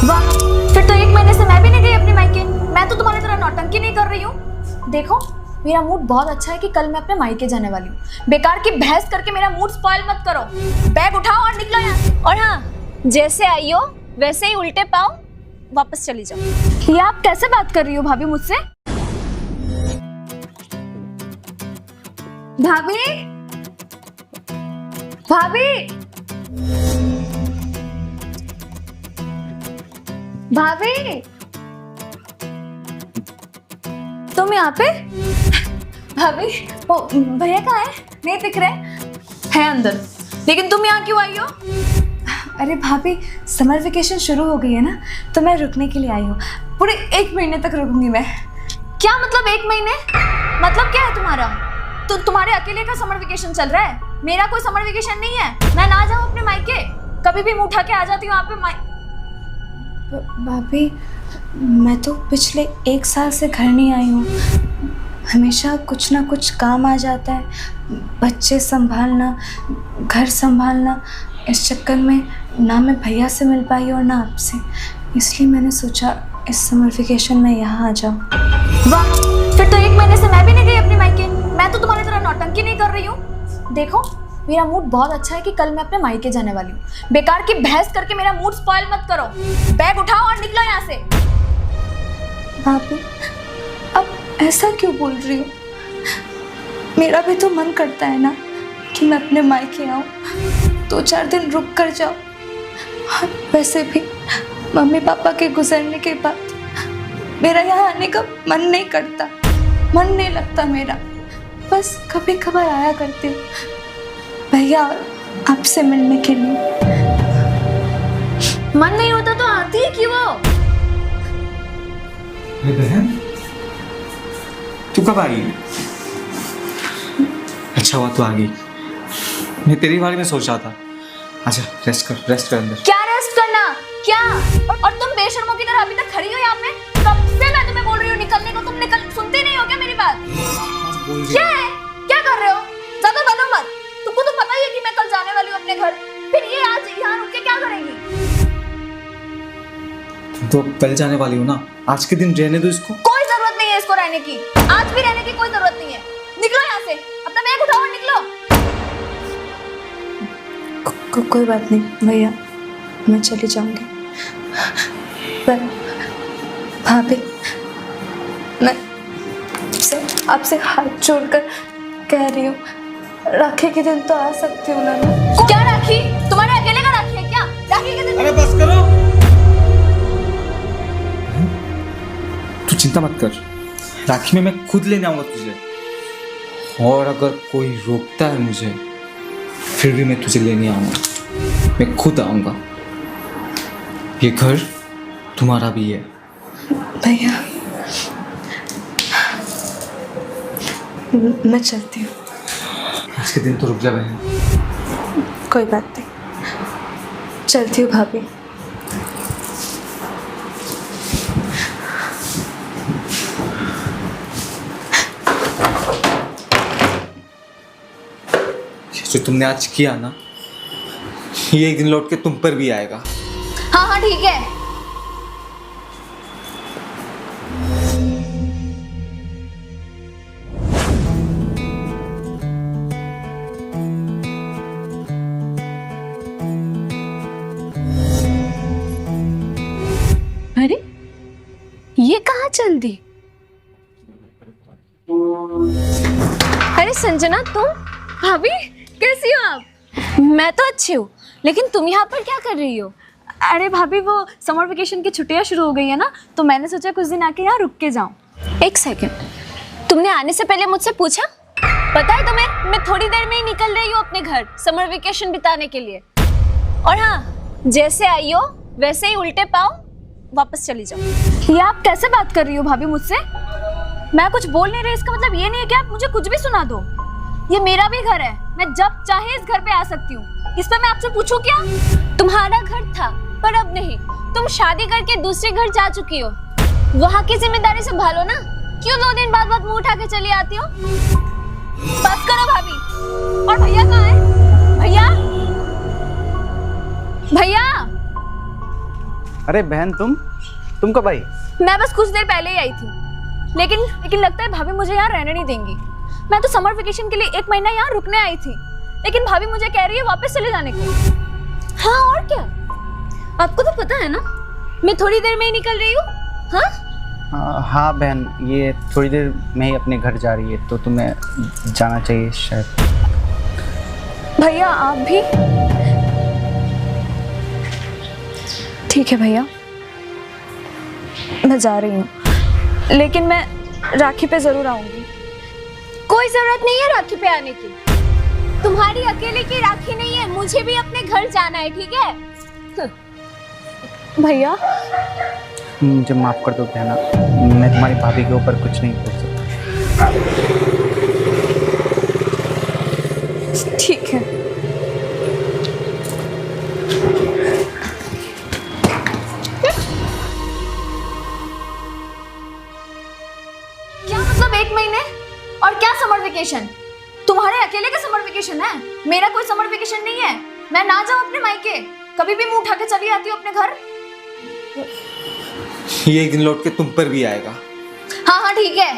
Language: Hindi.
वाह, फिर तो 1 महीने से मैं भी नहीं गई अपने मायके। मैं तो तुम्हारी तरह नौटंकी नहीं कर रही हूँ। देखो, मेरा मूड बहुत अच्छा है कि कल मैं अपने मायके जाने वाली हूँ। बेकार की बहस करके मेरा मूड स्पॉइल मत करो। बैग उठाओ और निकलो यहाँ से। और हाँ, जैसे आई हो वैसे ही उल्टे पाँव वापस चली जाओ। ये आप कैसे बात कर रही हो भाभी मुझसे? भाभी, भाभी, भाभी, तुम यहाँ पे? भाभी, वो भैया कहाँ है? नहीं दिख रहे हैं अंदर। लेकिन तुम यहाँ क्यों आई हो? अरे भाभी, समर वेकेशन शुरू हो गई है ना, तो मैं रुकने के लिए आई हूँ। पूरे 1 महीने तक रुकूंगी मैं। क्या मतलब 1 महीने? मतलब क्या है तुम्हारा? तो तुम्हारे अकेले का समर वेकेशन चल रहा है? मेरा कोई समर वेकेशन नहीं है। मैं ना जाऊँ अपने मायके? कभी भी मुंह उठा के आ जाती हूँ यहाँ पे। भाभी, मैं तो पिछले 1 साल से घर नहीं आई हूँ। हमेशा कुछ ना कुछ काम आ जाता है, बच्चे संभालना, घर संभालना। इस चक्कर में ना मैं भैया से मिल पाई और ना आपसे, इसलिए मैंने सोचा इस समर वेकेशन में यहाँ आ जाऊँ। वाह, फिर तो 1 महीने से मैं भी नहीं गई अपने मायके। मैं तो तुम्हारी तरह नौटंकी नहीं कर रही हूँ। देखो, मेरा मूड बहुत अच्छा है कि कल मैं अपने मायके जाने वाली हूँ। बेकार की बहस करके मेरा मूड स्पॉइल मत करो। बैग उठाओ और निकलो यहाँ से। भाभी, अब ऐसा क्यों बोल रही हो? मेरा भी तो मन करता है ना कि मैं अपने मायके आऊँ, 2-4 दिन रुक कर जाऊँ। वैसे भी मम्मी पापा के गुजरने के बाद मेरा यहाँ आने का मन नहीं करता, मन नहीं लगता मेरा। बस कभी कभार आया करती हूँ भैया आपसे मिलने के लिए। मन नहीं होता तो आती है क्यों? बहन, तू कब आई? अच्छा हुआ तू आ गई। मैं तेरे बारे में सोच रहा था। आजा, रेस्ट कर अंदर। क्या रेस्ट करना? क्या? और तुम बेशर्मों की तरह अभी तक खड़ी हो यहाँ पे? कब से मैं तुम्हें बोल रही हूँ निकलने को, तुम सुनते नहीं हो क्या मेरी बात? क्या है? क्या कर रहे हो? ज्यादा बनो मत। तुमको तो पता ही है कि मैं कल जाने वाली हूँ अपने घर। फिर ये आज यहाँ रुक के क्या करेंगी? तुम तो कल जाने वाली हो ना, आज के दिन रहने दो इसको। कोई जरूरत नहीं है इसको रहने की। आज भी रहने की कोई जरूरत नहीं है। निकलो यहाँ से, अपना बैग उठाओ और निकलो। कोई बात नहीं भैया, मैं चली जाऊंगी। पर भाभी, मैं आपसे हाथ जोड़कर कह रही हूँ, राखी के दिन तो आ सकती हूँ ना? क्या राखी? तुम्हारे अकेले का राखी है क्या? राखी के दिन? अरे बस करो। तू चिंता मत कर, राखी में मैं खुद लेने आऊंगा तुझे। और अगर कोई रोकता है मुझे, फिर भी मैं तुझे लेने आऊंगा। मैं खुद आऊंगा। ये घर तुम्हारा भी है। भैया, मैं चलती हूँ। आज के दिन तो रुक जा बहन। कोई बात नहीं, चलती हूँ भाभी। जो तुमने आज किया ना, ये एक दिन लौट के तुम पर भी आएगा। हाँ हाँ ठीक है। अरे ये कहाँ चल दी? अरे संजना, तुम? भाभी, कैसी हो आप? मैं तो अच्छी हूँ, लेकिन तुम यहाँ पर क्या कर रही हो? अरे भाभी, वो समर वेकेशन की छुट्टियां शुरू हो गई है ना, तो मैंने सोचा कुछ दिन आके यहाँ रुक के जाऊँ। 1 सेकंड, तुमने आने से पहले मुझसे पूछा? पता है तुम्हें, मैं थोड़ी देर में ही निकल रही हूँ अपने घर समर वेकेशन बिताने के लिए। और हाँ, जैसे आई हो वैसे ही उल्टे पाँव वापस चली जाओ। ये आप कैसे बात कर रही हो भाभी मुझसे? मैं कुछ बोल नहीं रही, इसका मतलब ये नहीं है कि आप मुझे कुछ भी सुना दो। ये मेरा भी घर है, मैं जब चाहे इस घर पे आ सकती हूँ। इस पर मैं आपसे पूछूं क्या? तुम्हारा घर था, पर अब नहीं। तुम शादी करके दूसरे घर जा चुकी हो, वहाँ की जिम्मेदारी संभालो ना। क्यों 2 दिन बाद मुंह उठा के चली आती हो? बस करो भाभी। और भैया कहाँ है? भैया, भैया, अरे बहन तुम कब आई? मैं बस कुछ देर पहले ही आई थी, लेकिन लगता है भाभी मुझे यहाँ रहने नहीं देंगी। मैं तो समर वेकेशन के लिए 1 महीना यहाँ रुकने आई थी, लेकिन भाभी मुझे कह रही है वापस चले जाने को। हाँ और क्या, आपको तो पता है ना मैं थोड़ी देर में ही निकल रही हूँ। हाँ हाँ बहन, ये थोड़ी देर में ही अपने घर जा रही है, तो तुम्हें जाना चाहिए शायद। भैया आप भी? ठीक है भैया, मैं जा रही हूँ, लेकिन मैं राखी पे जरूर आऊंगी। कोई जरूरत नहीं है राखी पे आने की, तुम्हारी अकेले की राखी नहीं है, मुझे भी अपने घर जाना है, ठीक है? भैया मुझे माफ कर दो बहना, मैं तुम्हारी भाभी के ऊपर कुछ नहीं बोल सकता। ठीक है। क्या मतलब 1 महीने? और क्या समर वेकेशन? तुम्हारे अकेले का समर वेकेशन है, मेरा कोई समर वेकेशन नहीं है। मैं ना जाऊं अपने मायके, कभी भी मुंह उठा के चली आती हूँ अपने घर। ये एक दिन लौट के तुम पर भी आएगा। हाँ हाँ ठीक है,